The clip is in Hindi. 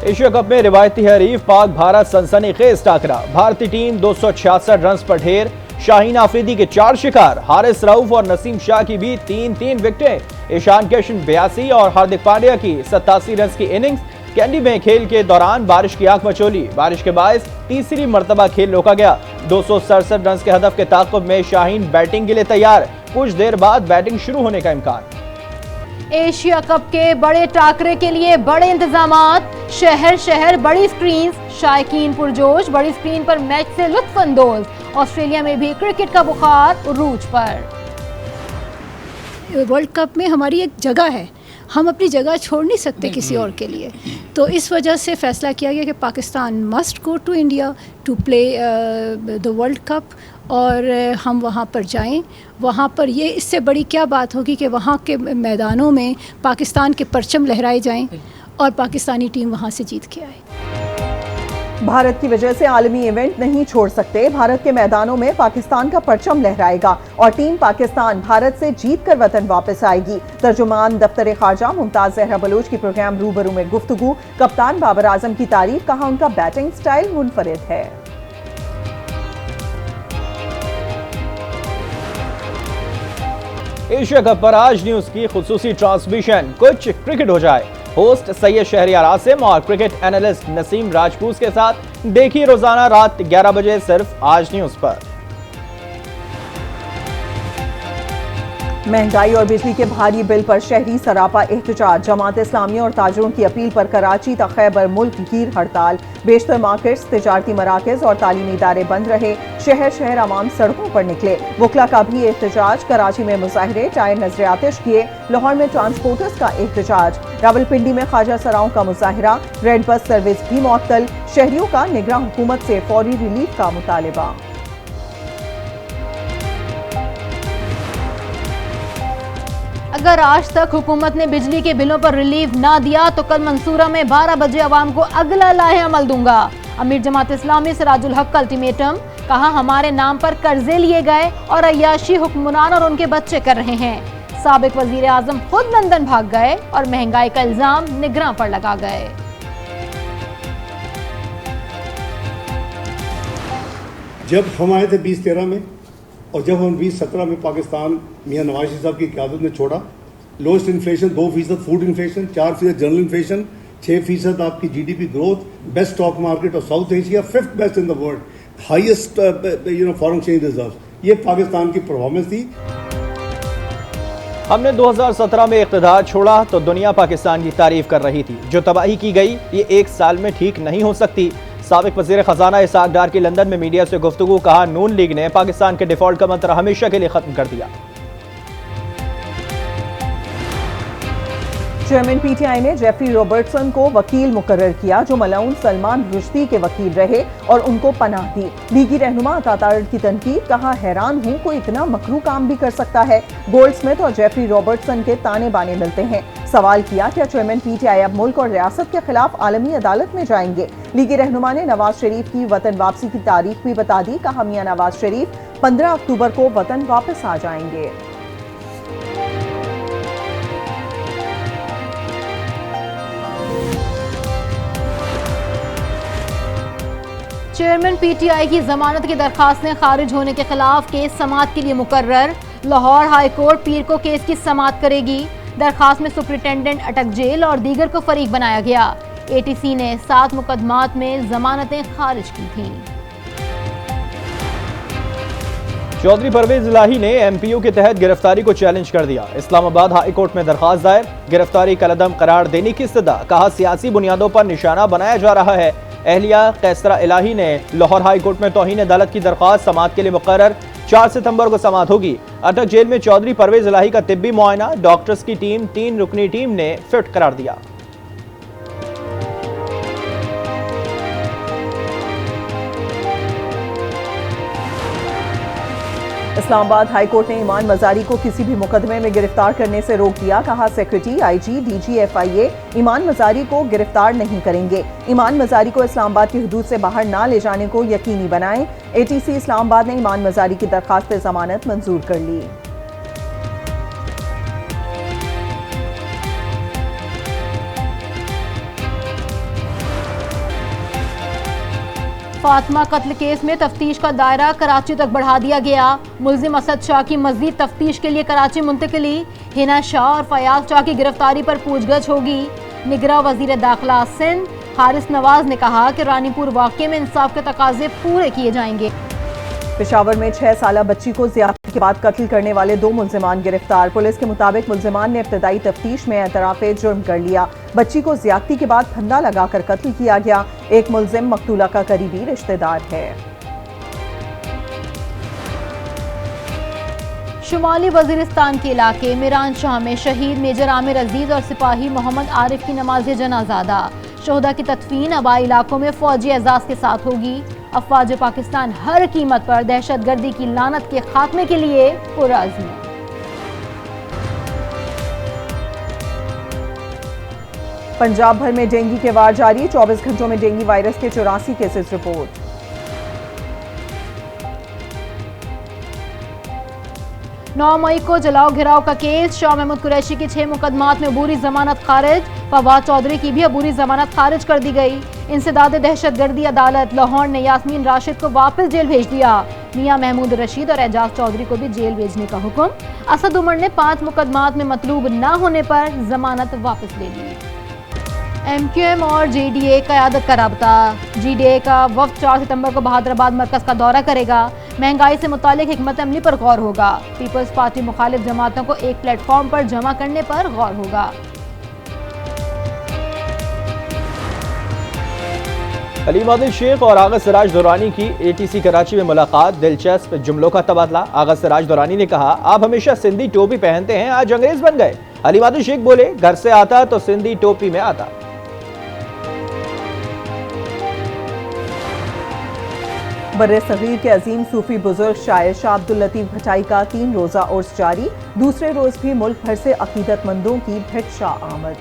एशिया कप में रिवायती हरीफ पाक भारत सनसनीखेज टाकरा। भारतीय टीम 266 रन पर ढेर। शाहीन आफरीदी के 4 शिकार। हारिस रऊफ और नसीम शाह की भी 3-3 विकेटें। ईशान किशन 82 और हार्दिक पांड्या की 87 रन की इनिंग्स। कैंडी में खेल के दौरान बारिश की आंख मचोली। बारिश के बायस तीसरी मर्तबा खेल रोका गया। 267 रन के हदफ के ताक़ुब में शाहीन बैटिंग के लिए तैयार। कुछ देर बाद बैटिंग शुरू होने का इम्कान। एशिया कप के बड़े टाकरे के लिए बड़े इंतजामात। शहर शहर बड़ी स्क्रीन। शायकीन पुरजोश। बड़ी स्क्रीन पर मैच से लुत्फ अंदोज। ऑस्ट्रेलिया में भी क्रिकेट का बुखार उरूज पर। वर्ल्ड कप में हमारी एक जगह है, हम अपनी जगह छोड़ नहीं सकते किसी और के लिए। तो इस वजह से फैसला किया गया कि Pakistan must go to India to play the world cup, और हम वहाँ पर जाएं। वहाँ पर ये इससे बड़ी क्या बात होगी कि वहाँ के मैदानों में पाकिस्तान के परचम लहराए जाएं और पाकिस्तानी टीम वहाँ से जीत के आए। भारत की वजह से आलमी इवेंट नहीं छोड़ सकते। भारत के मैदानों में पाकिस्तान का परचम लहराएगा और टीम पाकिस्तान भारत से जीतकर वतन वापस आएगी। तर्जुमान दफ्तर खारजा मुमताज जहरा बलोच की प्रोग्राम रूबरू में गुफ्तगू। कप्तान बाबर आजम की तारीफ, कहा उनका बैटिंग स्टाइल मुनफरिद है। एशिया कप पर आज न्यूज की खुसूसी ट्रांसमिशन। कुछ क्रिकेट हो जाए। होस्ट सैयद शहरियार आसिम और क्रिकेट एनालिस्ट नसीम राजपूत के साथ देखिए रोजाना रात 11 बजे सिर्फ आज न्यूज पर। महंगाई और बिजली के भारी बिल पर शहरी सरापा एहतजाज। जमात इस्लामी और ताजरों की अपील पर कराची तक खैबर मुल्क गिर हड़ताल। बेशतर मार्केट्स, तिजारती मराकज और तालीमी इदारे बंद रहे। शहर शहर आवाम सड़कों पर निकले। वकला का भी एहतजाज। कराची में मुजाहरे, टायर नजर आतिश किए। लाहौर में ट्रांसपोर्टर्स का एहतजाज। रावलपिंडी में ख्वाजा सराओं का मुजाहरा। रेड बस सर्विस भी मुअत्तल। शहरियों का निगरां हुकूमत से फौरी रिलीफ का मुतालबा। अगर आज तक हुकूमत ने बिजली के बिलों पर रिलीफ ना दिया तो कल मंसूरा में 12 बजे अवाम को अगला लाहे अमल दूंगा। अमीर जमात इस्लामी सिराजुल हक का अल्टीमेटम, कहा हमारे नाम पर कर्जे लिए गए और अय्याशी हुक्मरान और उनके बच्चे कर रहे हैं। साबिक वजीर आजम खुद लंदन भाग गए और महंगाई का इल्जाम निगरां पर लगा गए। जब हम आए थे 2013 में और जब हम 2017 में पाकिस्तान मियां नवाज शरीफ साहब की क़यादत में छोड़ा, lowest inflation 2% food inflation, 4% general inflation, 6% आपकी GDP growth, best stock market of south Asia, 5th best in the world, highest foreign exchange reserve. ये पाकिस्तान की परफॉर्मेंस थी। हमने 2017 में इक़्तिदार छोड़ा तो दुनिया पाकिस्तान की तारीफ कर रही थी। जो तबाही की गई ये 1 साल में ठीक नहीं हो सकती। साबिक वज़ीर ख़जाना इसाक डार की लंदन में मीडिया से गुफ्तगू, कहा नून लीग ने पाकिस्तान के डिफॉल्ट का मंत्र हमेशा के लिए खत्म कर दिया। चेयरमैन PTI ने जेफरी रॉबर्टसन को वकील मुकर्रर किया, जो मलऊन सलमान रुश्दी के वकील रहे और उनको पनाह दी। लीगी रहनुमा अतातारड की तनकीद, कहा हैरान हूं कोई इतना मकरू काम भी कर सकता है। गोल्डस्मिथ और जेफरी रॉबर्टसन के ताने बाने मिलते हैं। सवाल किया क्या चेयरमैन PTI अब मुल्क और रियासत के खिलाफ आलमी अदालत में जाएंगे। लीगी रहनुमा ने नवाज शरीफ की वतन वापसी की तारीख भी बता दी, कहा मियां नवाज शरीफ 15 अक्टूबर को वतन वापस आ जाएंगे। चेयरमैन PTI की जमानत की दरखास्तें खारिज होने के खिलाफ केस समाअत के लिए मुकर्रर। लाहौर हाई कोर्ट पीर को केस की समाअत करेगी। दरखास्त में सुपरिटेंडेंट अटक जेल और दीगर को फरीक बनाया गया। ATC ने 7 मुकदमात में जमानतें खारिज की थीं। चौधरी परवेज इलाही ने MPO के तहत गिरफ्तारी को चैलेंज कर दिया। इस्लामाबाद हाई कोर्ट में दरखास्त दायर। गिरफ्तारी कलअदम करार देने की इस्तदा, कहा सियासी बुनियादों पर निशाना बनाया जा रहा है। एहलिया कैसरा इलाही ने लाहौर हाई कोर्ट में तौहीन अदालत की दरख्वास्त समाअत के लिए मुकर्रर। 4 सितंबर को समाअत होगी। अटक जेल में चौधरी परवेज इलाही का तिब्बी मुआयना, डॉक्टर्स की टीम 3 रुकनी टीम ने फिट करार दिया। इस्लामाबाद हाई कोर्ट ने ईमान मजारी को किसी भी मुकदमे में गिरफ्तार करने से रोक दिया, कहा सेक्रेटरी, IG, DG, FIA ईमान मजारी को गिरफ्तार नहीं करेंगे। ईमान मजारी को इस्लामाबाद की हुदूद से बाहर ना ले जाने को यकीनी बनाएं। ATC इस्लामाबाद ने ईमान मजारी की दरखास्त पे जमानत मंजूर कर ली। फातिमा कत्ल केस में तफ्तीश का दायरा कराची तक बढ़ा दिया गया। मुल्जिम असद शाह की मजीद तफ्तीश के लिए कराची मुंतकिली। हिना शाह और फयाज शाह की गिरफ्तारी पर पूछगछ होगी। निगरां वजीर दाखिला सिंध हारिस नवाज ने कहा कि रानीपुर वाक़े में इंसाफ के तकाजे पूरे किए जाएंगे। पेशावर में 6 साला बच्ची को ज़ियादती के बाद कत्ल करने वाले 2 मुल्जिमान गिरफ्तार। पुलिस के मुताबिक मुल्जिमान ने इब्तदाई तफ्तीश में एतराफ़े जुर्म कर लिया। बच्ची को ज़ियादती के बाद फंदा लगाकर कत्ल किया गया। एक मुल्जिम मकतूला का करीबी रिश्तेदार है। शुमाली वजीरिस्तान के इलाके मिरान शाह में शहीद मेजर आमिर अजीज और सिपाही मोहम्मद आरिफ की नमाज जनाजा अदा। शोहदा की तदफीन आबाई इलाकों में फौजी एजाज के साथ होगी। अफवाज पाकिस्तान हर कीमत पर दहशतगर्दी की लानत के खात्मे के लिए पुरअज़्म। पंजाब भर में डेंगू के वार जारी। 24 घंटों में डेंगू वायरस के 84 केसेस रिपोर्ट। नौ मई को जलाओ घिराव का केस। शाह महमूद कुरैशी की 6 मुकदमात में अबूरी जमानत खारिज। फवाद चौधरी की भी अबूरी जमानत खारिज कर दी गई। इंसदाद दहशतगर्दी अदालत लाहौर ने यास्मीन राशिद को वापस जेल भेज दिया। मियां महमूद रशीद और एजाज चौधरी को भी जेल भेजने का हुक्म। असद उमर ने 5 मुकदमात में मतलूब न होने पर जमानत वापस ले ली। MQM और JDA क़यादत का राबता। JDA का वफ्द 4 सितंबर को बहादुराबाद मरकज का दौरा करेगा। महंगाई से मुतालिक हिकमत अमली पर गौर होगा। पीपल्स पार्टी मुखालिफ जमातों को एक प्लेटफॉर्म पर जमा करने पर गौर होगा। अलीम आदिल शेख और आगा सिराज दुरानी की ATC कराची में मुलाकात। दिलचस्प जुमलों का तबादला। आगा सिराज दुरानी ने कहा, आप हमेशा सिंधी टोपी पहनते हैं, आज अंग्रेज बन गए। अलीम आदिल शेख बोले, घर से आता तो सिंधी टोपी में आता। बर्रे सगीर के अजीम सूफी बुजुर्ग शायर शाह अब्दुल लतीफ भटाई का 3 रोज़ा उर्स जारी। दूसरे रोज भी मुल्क भर से अकीदतमंदों की भिड़ शाह आमद।